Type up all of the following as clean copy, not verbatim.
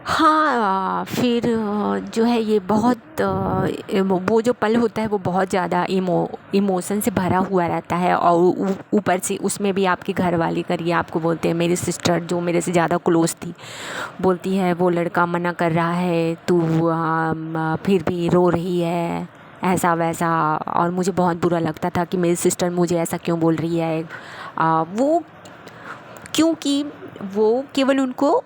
हाँ, फिर जो है ये बहुत वो जो पल होता है वो बहुत ज़्यादा इमोशन से भरा हुआ रहता है। और ऊपर से उसमें भी आपके घर वाले करिए आपको बोलते हैं, मेरी सिस्टर जो मेरे से ज़्यादा क्लोज़ थी बोलती है वो लड़का मना कर रहा है, तू फिर भी रो रही है, ऐसा वैसा। और मुझे बहुत बुरा लगता था कि मेरी सिस्टर मुझे ऐसा क्यों बोल रही है। वो क्योंकि वो केवल उनको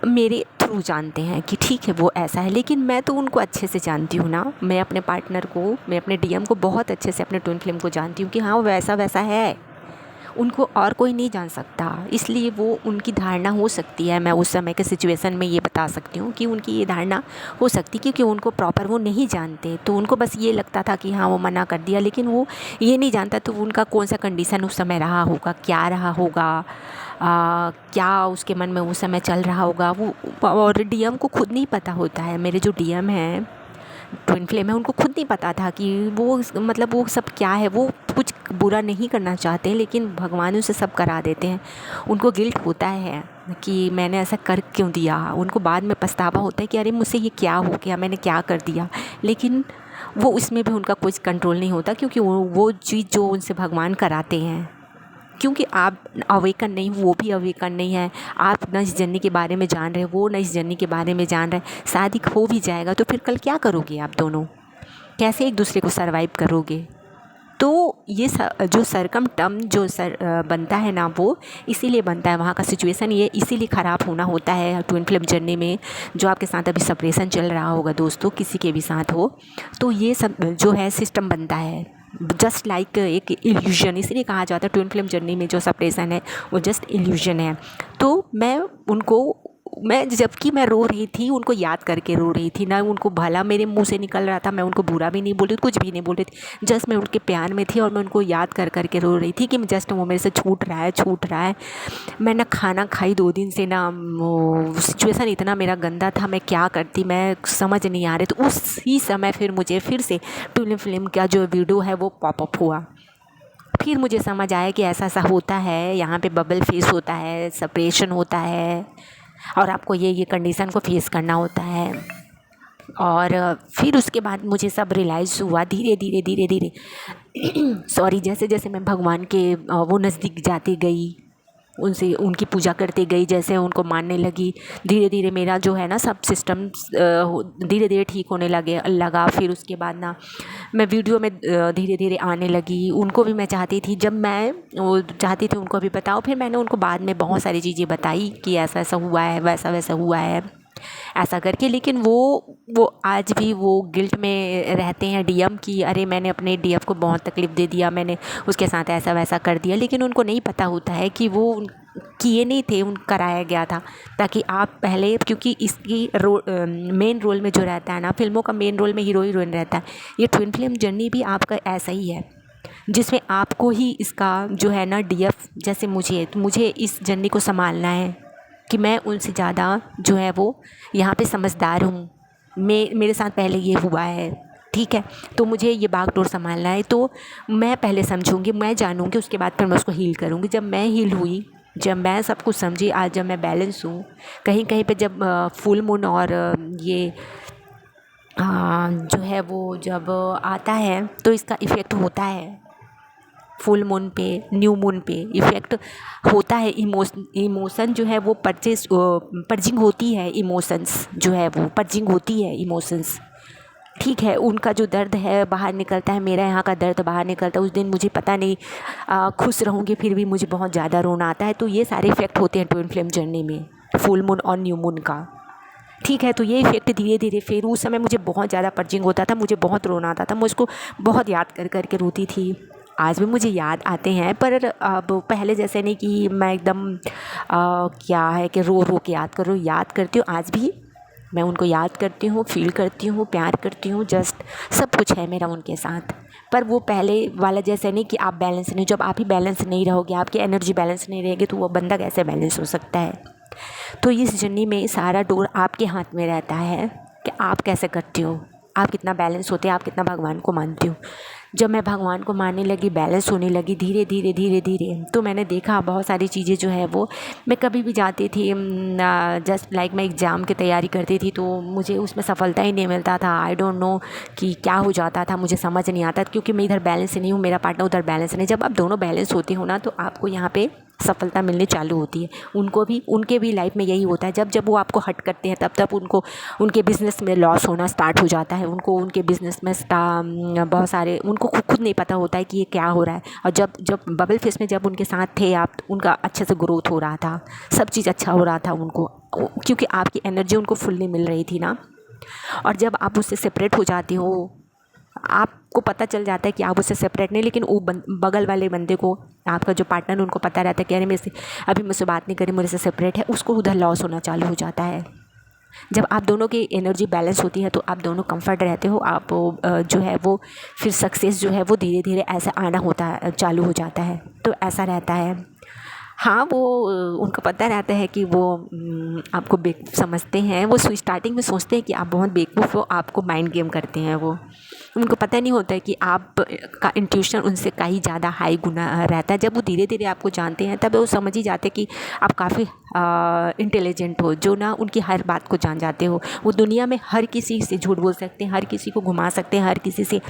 मेरे थ्रू जानते हैं कि ठीक है वो ऐसा है, लेकिन मैं तो उनको अच्छे से जानती हूँ ना। मैं अपने पार्टनर को, मैं अपने डीएम को बहुत अच्छे से, अपने ट्विन फ्लेम को जानती हूँ कि हाँ वो वैसा वैसा है। उनको और कोई नहीं जान सकता, इसलिए वो उनकी धारणा हो सकती है। मैं उस समय के सिचुएशन में ये बता सकती हूँ कि उनकी ये धारणा हो सकती, क्योंकि उनको प्रॉपर वो नहीं जानते, तो उनको बस ये लगता था कि हाँ वो मना कर दिया, लेकिन वो ये नहीं जानता तो उनका कौन सा कंडीशन उस समय रहा होगा, क्या रहा होगा, क्या उसके मन में उस समय चल रहा होगा वो। और डीएम को खुद नहीं पता होता है, मेरे जो डीएम हैं, ट्विन फ्लेम है, उनको खुद नहीं पता था कि वो मतलब वो सब क्या है। वो कुछ बुरा नहीं करना चाहते हैं, लेकिन भगवान उनसे सब करा देते हैं। उनको गिल्ट होता है कि मैंने ऐसा कर क्यों दिया, उनको बाद में पछतावा होता है कि अरे मुझसे ये क्या हो गया, मैंने क्या कर दिया। लेकिन वो उसमें भी उनका कुछ कंट्रोल नहीं होता, क्योंकि वो चीज़ जो उनसे भगवान कराते हैं, क्योंकि आप अवेकन नहीं, वो भी अवेकन नहीं है। आप न इस जर्नी के बारे में जान रहे हैं, वो न इस जर्नी के बारे में जान रहे हैं। शादी हो भी जाएगा तो फिर कल क्या करोगे आप दोनों, कैसे एक दूसरे को सरवाइव करोगे। तो ये जो सरकम टर्म जो बनता है ना, वो इसीलिए बनता है, वहाँ का सिचुएशन ये इसीलिए ख़राब होना होता है ट्विन फ्लेम जर्नी में। जो आपके साथ अभी सेपरेशन चल रहा होगा दोस्तों, किसी के भी साथ हो, तो ये सब जो है सिस्टम बनता है, जस्ट लाइक एक इल्यूजन। इसलिए कहा जाता है ट्विन फ्लेम जर्नी में जो सेपरेशन है वो जस्ट इल्यूजन है। तो मैं जबकि मैं रो रही थी, उनको याद करके रो रही थी ना, उनको भला मेरे मुंह से निकल रहा था, मैं उनको बुरा भी नहीं बोल रही, कुछ भी नहीं बोल रही थी, जस्ट मैं उनके प्यार में थी और मैं उनको याद कर करके रो रही थी कि जस्ट वो मेरे से छूट रहा है, छूट रहा है। मैं ना खाना खाई 2 दिन से ना, वो सिचुएशन इतना मेरा गंदा था, मैं क्या करती मैं समझ नहीं आ रही। तो उसी समय फिर मुझे फिर से ट्विन फ्लेम का जो वीडियो है वो पॉपअप हुआ। फिर मुझे समझ आया कि ऐसा ऐसा होता है, यहाँ पे बबल फेस होता है, सेपरेशन होता है, और आपको ये कंडीशन को फेस करना होता है। और फिर उसके बाद मुझे सब रियलाइज़ हुआ धीरे धीरे धीरे धीरे सॉरी, जैसे जैसे मैं भगवान के वो नज़दीक जाती गई, उनसे उनकी पूजा करते गई, जैसे उनको मानने लगी, धीरे धीरे मेरा जो है ना सब सिस्टम धीरे धीरे ठीक होने लगा। फिर उसके बाद ना मैं वीडियो में धीरे धीरे आने लगी। उनको भी मैं चाहती थी, जब मैं वो चाहती थी उनको भी बताओ, फिर मैंने उनको बाद में बहुत सारी चीज़ें बताई कि ऐसा ऐसा हुआ है, वैसा वैसा हुआ है, ऐसा करके। लेकिन वो आज भी वो गिल्ट में रहते हैं डीएम की, अरे मैंने अपने डीएम को बहुत तकलीफ़ दे दिया, मैंने उसके साथ ऐसा वैसा कर दिया। लेकिन उनको नहीं पता होता है कि वो किए नहीं थे, उन कराया गया था, ताकि आप पहले, क्योंकि इसकी मेन रोल में जो रहता है ना, फिल्मों का मेन रोल में हीरो हीरोइन रहता है, ये ट्विन फ्लेम जर्नी भी आपका ऐसा ही है, जिसमें आपको ही इसका जो है ना डीएफ, जैसे मुझे इस जर्नी को संभालना है कि मैं उनसे ज़्यादा जो है वो यहाँ पे समझदार हूँ, मेरे साथ पहले ये हुआ है, ठीक है, तो मुझे ये बागडोर संभालना है। तो मैं पहले समझूंगी, मैं जानूंगी, उसके बाद फिर मैं उसको हील करूँगी। जब मैं हील हुई, जब मैं सब कुछ समझी, आज जब मैं बैलेंस हूँ, कहीं कहीं पे जब फुल मून और ये जो है वो जब आता है तो इसका इफ़ेक्ट होता है, फुल मून पे, न्यू मून पे इफ़ेक्ट होता है। इमोशन जो है वो पर्जिंग होती है, इमोशंस जो है वो पर्जिंग होती है, इमोशंस, ठीक है। उनका जो दर्द है बाहर निकलता है, मेरा यहाँ का दर्द बाहर निकलता है। उस दिन मुझे पता नहीं खुश रहूँगी फिर भी मुझे बहुत ज़्यादा रोना आता है। तो ये सारे इफ़ेक्ट होते हैं ट्विन फ्लेम जर्नी में, फुल मून और न्यू मून का, ठीक है। तो ये इफ़ेक्ट धीरे धीरे, फिर उस समय मुझे बहुत ज़्यादा पर्जिंग होता था, मुझे बहुत रोना आता था, मुझको बहुत याद कर कर के रोती थी। आज भी मुझे याद आते हैं, पर अब पहले जैसे नहीं कि मैं एकदम क्या है कि रो रो के याद करती हूँ। आज भी मैं उनको याद करती हूँ, फील करती हूँ, प्यार करती हूँ, जस्ट सब कुछ है मेरा उनके साथ। पर वो पहले वाला जैसे नहीं कि आप बैलेंस नहीं, जब आप ही बैलेंस नहीं रहोगे, आपकी एनर्जी बैलेंस नहीं रहेगी, तो वो बंदा कैसे बैलेंस हो सकता है। तो इस जर्नी में सारा डोर आपके हाथ में रहता है कि आप कैसे करती हो, आप कितना बैलेंस होते हैं, आप कितना भगवान को मानती हो। जब मैं भगवान को मानने लगी, बैलेंस होने लगी धीरे धीरे धीरे धीरे, तो मैंने देखा बहुत सारी चीज़ें जो है वो, मैं कभी भी जाती थी जस्ट लाइक मैं एग्ज़ाम की तैयारी करती थी तो मुझे उसमें सफलता ही नहीं मिलता था। आई डोंट नो कि क्या हो जाता था, मुझे समझ नहीं आता, क्योंकि मैं इधर बैलेंस नहीं हूँ, मेरा पार्टनर उधर बैलेंस नहीं। जब आप दोनों बैलेंस होते हो ना, तो आपको यहाँ पे सफलता मिलनी चालू होती है। उनके भी लाइफ में यही होता है। जब जब वो आपको हर्ट करते हैं, तब तब उनको उनके बिज़नेस में लॉस होना स्टार्ट हो जाता है। उनको उनके बिज़नेस में बहुत सारे, उनको खुद नहीं पता होता है कि ये क्या हो रहा है। और जब जब बबल फेस में जब उनके साथ थे आप, तो उनका अच्छे से ग्रोथ हो रहा था, सब चीज़ अच्छा हो रहा था उनको, क्योंकि आपकी एनर्जी उनको फुल्ली मिल रही थी ना। और जब आप उससे सेपरेट हो जाते हो, आपको पता चल जाता है कि आप उससे सेपरेट नहीं, लेकिन वो बगल वाले बंदे को, आपका जो पार्टनर, उनको पता रहता है कि अरे मेरे से अभी मुझसे बात नहीं करी, मुझे से सेपरेट है, उसको उधर लॉस होना चालू हो जाता है। जब आप दोनों की एनर्जी बैलेंस होती है तो आप दोनों कंफर्ट रहते हो। आप जो है वो फिर सक्सेस जो है वो धीरे धीरे ऐसा आना होता है, चालू हो जाता है। तो ऐसा रहता है। हाँ, वो उनको पता रहता है कि वो आपको बेवकूफ़ समझते हैं। वो स्टार्टिंग में सोचते हैं कि आप बहुत बेवकूफ़ हो, आपको माइंड गेम करते हैं वो। उनको पता नहीं होता है कि आप का इंट्यूशन उनसे कहीं ज़्यादा हाई गुना रहता है। जब वो धीरे धीरे आपको जानते हैं, तब वो समझ ही जाते हैं कि आप काफ़ी इंटेलिजेंट हो, जो ना उनकी हर बात को जान जाते हो। वो दुनिया में हर किसी से झूठ बोल सकते हैं, हर किसी को घुमा सकते हैं, हर किसी से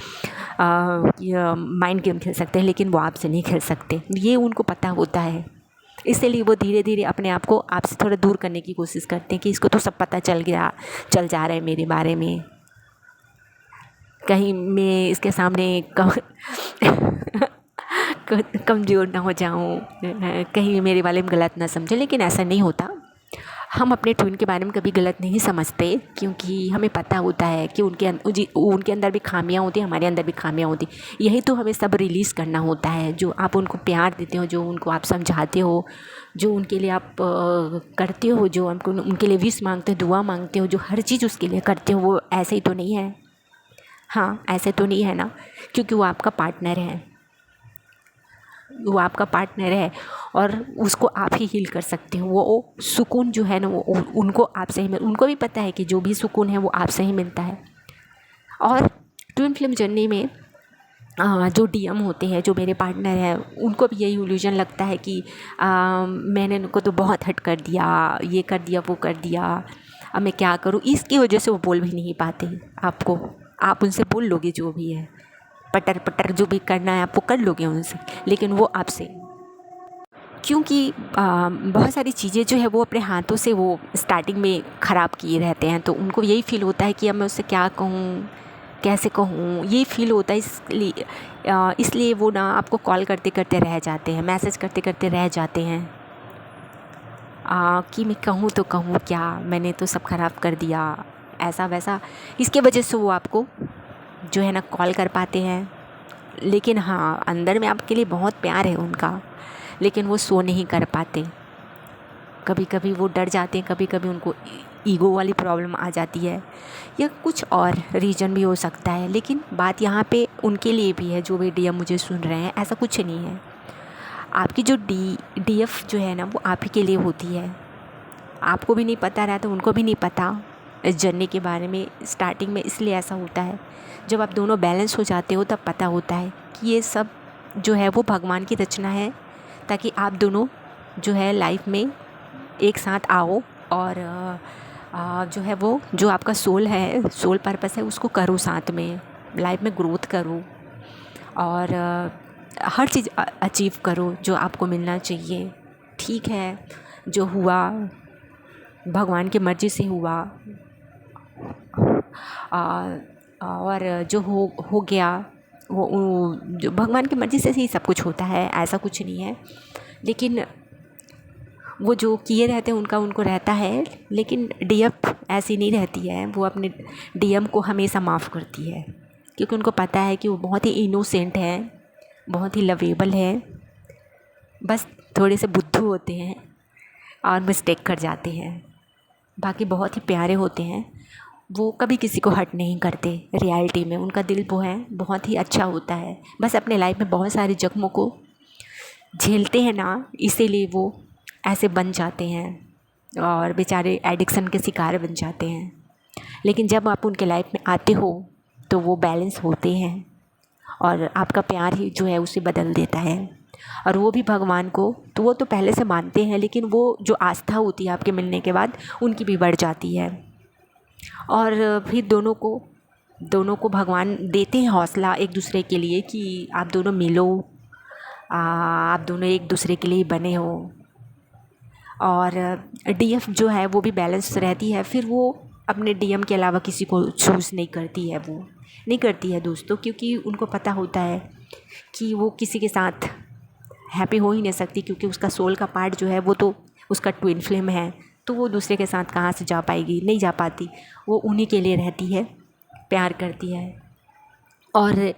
माइंड गेम खेल सकते हैं, लेकिन वो आपसे नहीं खेल सकते। ये उनको पता होता है। इसीलिए वो धीरे धीरे अपने आप को आपसे थोड़ा दूर करने की कोशिश करते हैं कि इसको तो सब पता चल जा रहा है मेरे बारे में, कहीं मैं इसके सामने कमज़ोर ना हो जाऊं, कहीं मेरे बारे में गलत ना समझे। लेकिन ऐसा नहीं होता। हम अपने ट्विन के बारे में कभी गलत नहीं समझते, क्योंकि हमें पता होता है कि उनके अंदर भी खामियां होती हैं, हमारे अंदर भी खामियां होती। यही तो हमें सब रिलीज़ करना होता है। जो आप उनको प्यार देते हो, जो उनको आप समझाते हो, जो उनके लिए आप करते हो, जो उनको उनके लिए विश मांगते हो, दुआ मांगते हो, जो हर चीज़ उसके लिए करते हो, वो ऐसे ही तो नहीं है। हाँ, ऐसे तो नहीं है ना, क्योंकि वो आपका पार्टनर है। वो आपका पार्टनर है और उसको आप ही हील कर सकते हो। वो सुकून जो है ना, वो उनको आपसे ही उनको भी पता है कि जो भी सुकून है वो आपसे ही मिलता है। और ट्विन फ्लेम जर्नी में जो डीएम होते हैं, जो मेरे पार्टनर हैं, उनको भी यही इल्यूजन लगता है कि मैंने उनको तो बहुत हर्ट कर दिया, ये कर दिया, वो कर दिया, अब मैं क्या करूँ। इसकी वजह से वो बोल भी नहीं पाते आपको। आप उनसे बोल लोगे जो भी है, पटर पटर जो भी करना है आप वो कर लोगे उनसे, लेकिन वो आपसे, क्योंकि बहुत सारी चीज़ें जो है वो अपने हाथों से वो स्टार्टिंग में ख़राब किए रहते हैं। तो उनको यही फील होता है कि अब मैं उससे क्या कहूँ, कैसे कहूँ, ये फील होता है। इसलिए वो ना आपको कॉल करते करते रह जाते हैं, मैसेज करते करते रह जाते हैं कि मैं कहूँ तो कहूँ क्या, मैंने तो सब ख़राब कर दिया, ऐसा वैसा। इसके वजह से वो आपको जो है ना कॉल कर पाते हैं। लेकिन हाँ, अंदर में आपके लिए बहुत प्यार है उनका, लेकिन वो शो नहीं कर पाते। कभी कभी वो डर जाते हैं, कभी कभी उनको ईगो वाली प्रॉब्लम आ जाती है, या कुछ और रीज़न भी हो सकता है। लेकिन बात यहाँ पे उनके लिए भी है, जो भी डीएम मुझे सुन रहे हैं। ऐसा कुछ नहीं है। आपकी जो डीएफ जो है ना, वो आप ही के लिए होती है। आपको भी नहीं पता रहता, उनको भी नहीं पता इस जर्नी के बारे में स्टार्टिंग में। इसलिए ऐसा होता है। जब आप दोनों बैलेंस हो जाते हो, तब पता होता है कि ये सब जो है वो भगवान की रचना है, ताकि आप दोनों जो है लाइफ में एक साथ आओ और जो है वो जो आपका सोल है, सोल पर्पस है, उसको करो, साथ में लाइफ में ग्रोथ करो और हर चीज़ अचीव करो जो आपको मिलना चाहिए। ठीक है, जो हुआ भगवान की मर्ज़ी से हुआ, और जो हो गया वो जो भगवान की मर्ज़ी से ही सब कुछ होता है, ऐसा कुछ नहीं है। लेकिन वो जो किए रहते हैं उनका उनको रहता है। लेकिन डीएफ ऐसी नहीं रहती है। वो अपने डीएम को हमेशा माफ़ करती है, क्योंकि उनको पता है कि वो बहुत ही इनोसेंट है, बहुत ही लवेबल है। बस थोड़े से बुद्धू होते हैं और मिस्टेक कर जाते हैं। बाकी बहुत ही प्यारे होते हैं। वो कभी किसी को हर्ट नहीं करते। रियलिटी में उनका दिल वो है बहुत ही अच्छा होता है। बस अपने लाइफ में बहुत सारे जख्मों को झेलते हैं ना, इसीलिए वो ऐसे बन जाते हैं और बेचारे एडिक्शन के शिकार बन जाते हैं। लेकिन जब आप उनके लाइफ में आते हो तो वो बैलेंस होते हैं और आपका प्यार ही जो है उसे बदल देता है। और वो भी भगवान को तो वो तो पहले से मानते हैं, लेकिन वो जो आस्था होती है आपके मिलने के बाद उनकी भी बढ़ जाती है। और फिर दोनों को भगवान देते हैं हौसला एक दूसरे के लिए कि आप दोनों मिलो, आप दोनों एक दूसरे के लिए बने हो। और डीएफ जो है वो भी बैलेंस रहती है, फिर वो अपने डीएम के अलावा किसी को चूज़ नहीं करती है, वो नहीं करती है दोस्तों, क्योंकि उनको पता होता है कि वो किसी के साथ हैप्पी हो ही नहीं सकती, क्योंकि उसका सोल का पार्ट जो है वो तो उसका ट्विन फ्लेम है, तो वो दूसरे के साथ कहाँ से जा पाएगी, नहीं जा पाती। वो उन्हीं के लिए रहती है, प्यार करती है। और